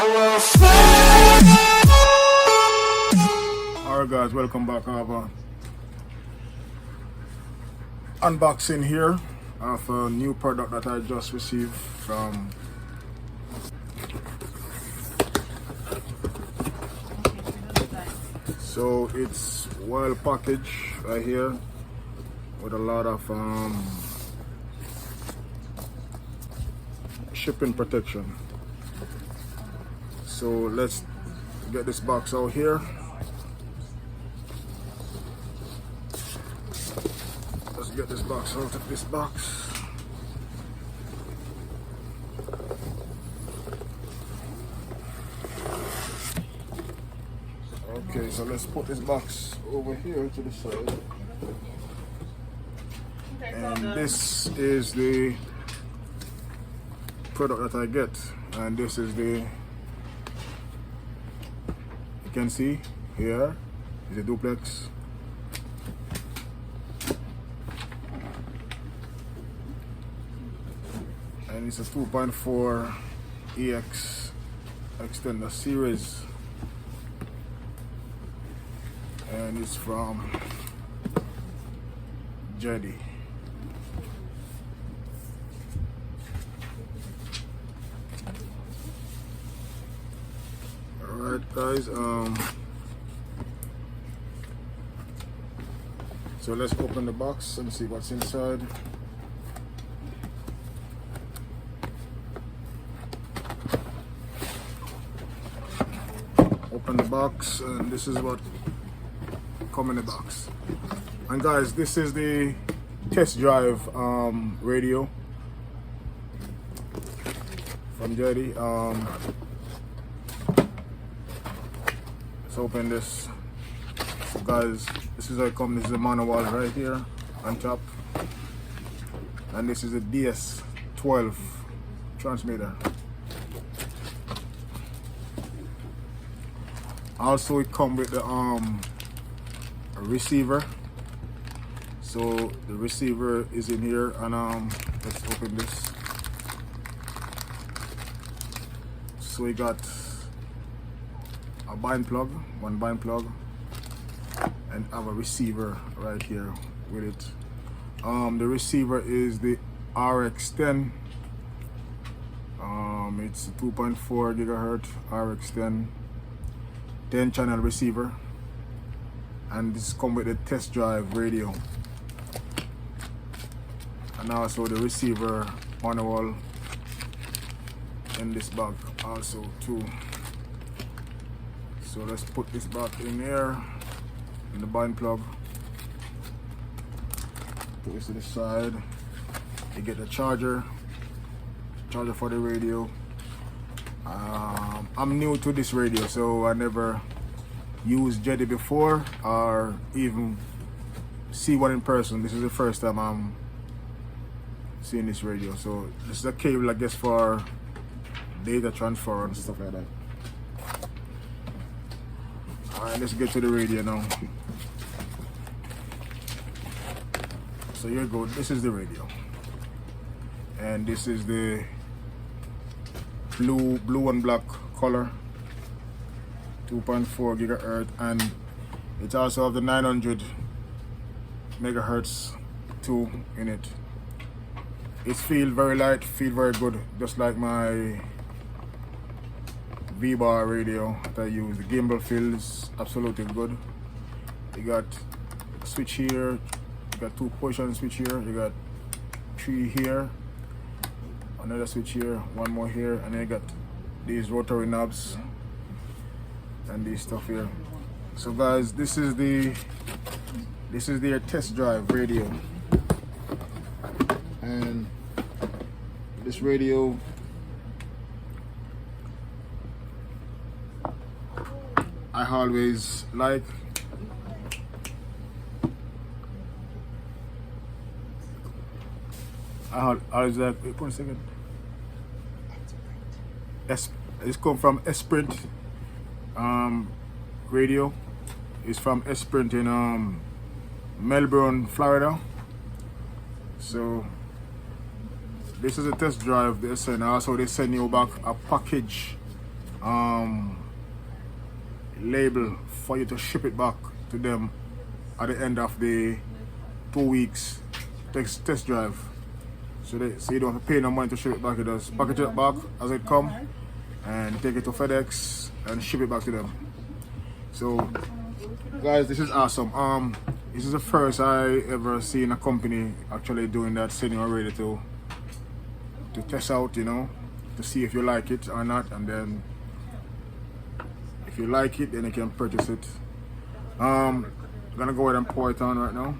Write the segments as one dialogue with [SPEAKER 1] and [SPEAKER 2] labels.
[SPEAKER 1] Alright guys, welcome back. I have a unboxing here of a new product that I just received from so it's well packaged right here with a lot of shipping protection. So let's get this box out here. Let's get this box out of this box. Okay, so let's put this box over here to the side. And this is the product that I get, and this is the, you can see here is a duplex. And it's a 2.4 EX extender series, and it's from Jeti. Alright guys, so let's open the box and see what's inside. Open the box, and this is what come in the box. And guys, this is the test drive radio from Jeti. Let's open this. So guys, this is how it comes. This is the manual right here on top, and this is the DS-12 transmitter. Also, it comes with the receiver. So the receiver is in here, and let's open this. So we got a bind plug, one bind plug, and have a receiver right here with it. The receiver is the RX10. It's a 2.4 gigahertz RX10 10 channel receiver, and this comes with the test drive radio, and also the receiver manual in this bag also too. So let's put this back in here in the bind plug. Put this to the side. You get the charger for the radio. I'm new to this radio, so I never used Jeti before or even see one in person. This is the first time I'm seeing this radio. So this is a cable, I guess, for data transfer and stuff like that. Alright, let's get to the radio now. So here you go, this is the radio, and this is the blue and black color, 2.4 gigahertz, and it also have the 900 megahertz too in it. It feels very light, feel very good, just like my V-bar radio that I use. The gimbal feels absolutely good. You got a switch here, you got 2 position switch here, you got 3 here, another switch here, 1 more here, and then you got these rotary knobs and this stuff here. So guys, this is their test drive radio, and this radio I always like. I always like, wait 1 second. It's come from Esprit radio. It's from Esprit in Melbourne, Florida. So this is a test drive they send. Also they send you back a package label for you to ship it back to them at the end of the 2 weeks test drive. So you don't have to pay no money to ship it back. You just package it back as it come and take it to FedEx and ship it back to them. So guys, this is awesome. This is the first I ever seen a company actually doing that, sending a radio to test out, you know, to see if you like it or not, and then if you like it, then you can purchase it. I'm gonna go ahead and pour it on right now.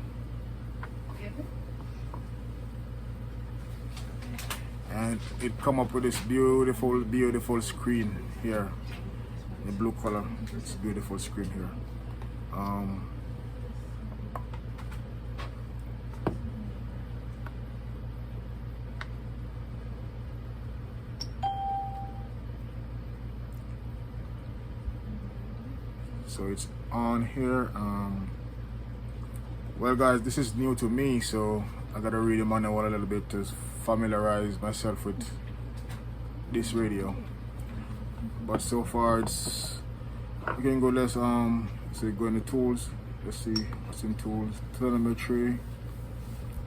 [SPEAKER 1] And it come up with this beautiful screen here, the blue color. It's a beautiful screen here. So it's on here. Well guys, this is new to me, so I gotta read the manual a little bit to familiarize myself with this radio. But so far it's, we can go, let's go into tools. Let's see what's in tools. Telemetry,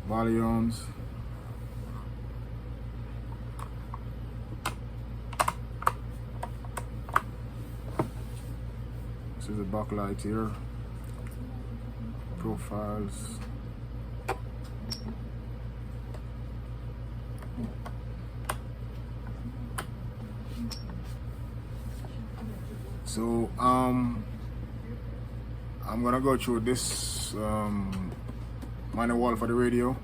[SPEAKER 1] volumes, this is the backlight here, profiles, so I'm gonna go through this manual for the radio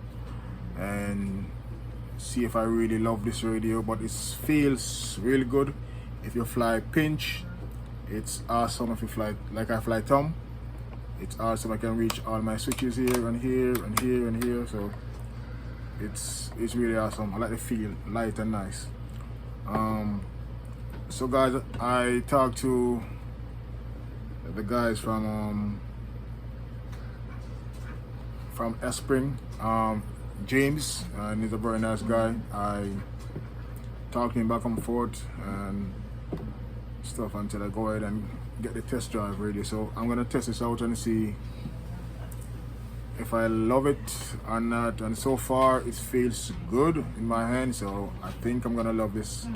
[SPEAKER 1] and see if I really love this radio. But it feels really good if you fly pinch. It's awesome if you fly like I fly thumb. It's awesome. I can reach all my switches here and here and here and here. So it's really awesome. I like the feel, light and nice. So guys, I talked to the guys from Esprit, James, and he's a very nice guy. I talked to him back and forth and stuff until I go ahead and get the test drive ready. So I'm gonna test this out and see if I love it or not. And so far it feels good in my hand, so I think I'm gonna love this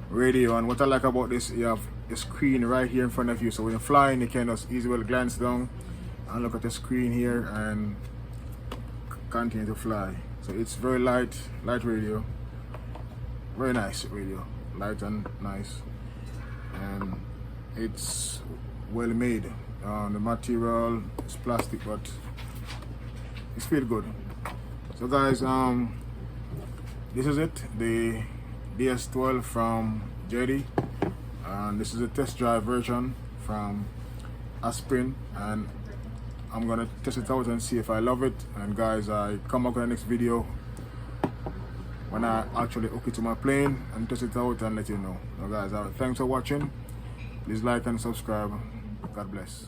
[SPEAKER 1] radio. And what I like about this, you have the screen right here in front of you, so when you're flying you can just easily glance down and look at the screen here and continue to fly. So it's very light radio, very nice radio, light and nice, and it's well made. The material is plastic, but it's feel good. So guys, this is it, the DS-12 from Jeti, and this is a test drive version from Esprit, and I'm gonna test it out and see if I love it. And guys, I come back with the next video when I actually hook it to my plane and test it out and let you know. So guys, thanks for watching. Please like and subscribe. God bless.